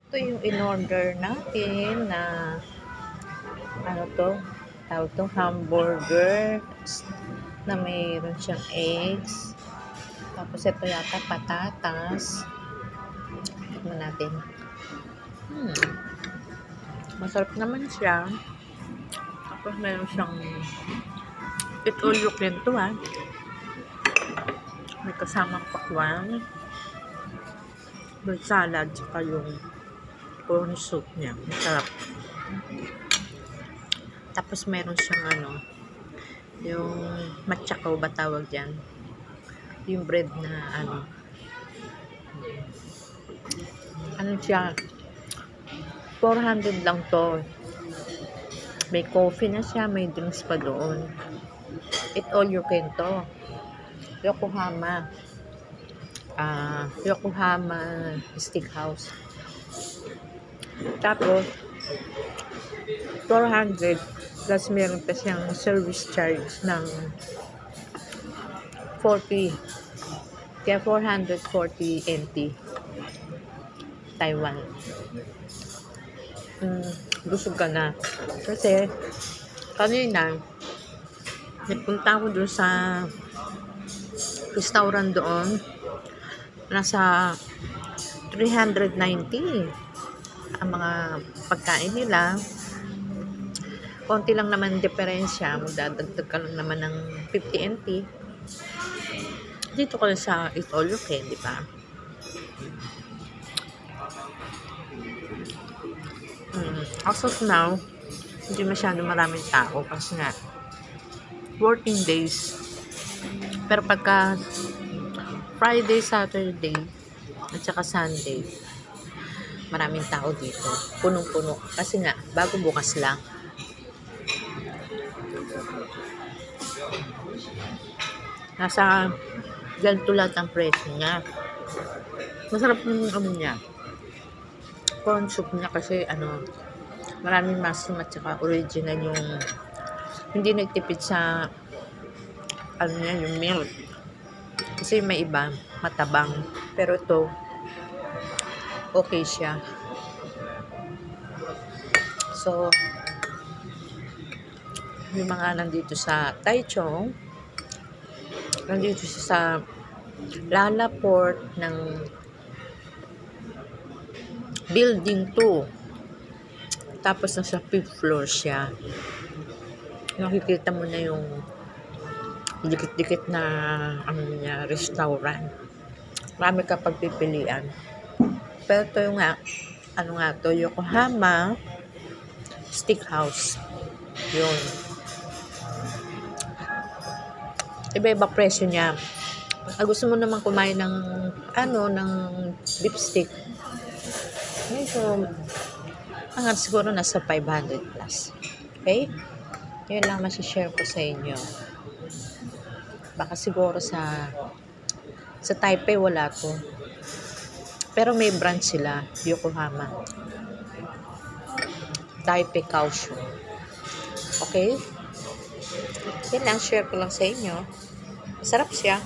Ito yung in-order natin na ano to, tawag to hamburger na mayroon siyang eggs. Tapos ito yata patatas. Tikman natin. Masarap naman siya. Tapos meron siyang eat all you can to May kasamang pakwan. May salad, saka yung corn soup niya. Masarap. Tapos meron siyang yung matchakaw ba tawag dyan? Yung bread na ano siya? 400 lang to. May coffee na siya, may drinks pa doon. Eat all you can to. Yokohama Steakhouse. Tapos 400 plus meron pa siyang service charge ng 40. Kaya 440 NT Taiwan. Busog ka na. Kasi kanina nagpunta ako doon sa restaurant doon. Nasa 390 ang mga pagkain nila. Konti lang naman diferensya. Magdadagdag ka lang naman ng 50 NT. Dito ka lang sa Eat All You Can, di ba? As of now, hindi masyado maraming tao kasi nga working days. Pero pagka Friday, Saturday, at saka Sunday, maraming tao dito. Punong-puno. Kasi nga, bago bukas lang. Nasa ganito lahat ang presyo niya. Masarap yung niya. Corn soup niya kasi maraming mushroom at saka original yung hindi nagtipid sa yung milk. Kasi may iba, matabang. Pero ito, okay siya. So, yung mga nandito sa Taichung, nandito siya sa Lalaport ng Building 2. Tapos nasa 5th floor siya. Nakikita mo na yung dikit-dikit na restaurant. Marami ka pagpipilian. Pero ito yung to, Yokohama Steakhouse. Yun. Iba-iba presyo niya. Gusto mo naman kumain ng ng beef steak. So, hanggang siguro nasa 500 plus. Okay? Yun lang masishare ko sa inyo. Baka siguro sa Taipei wala to. Pero may branch sila, Yokohama. Taipei Kaohsiung. Okay? Yun lang, share ko lang sa inyo. Masarap siya.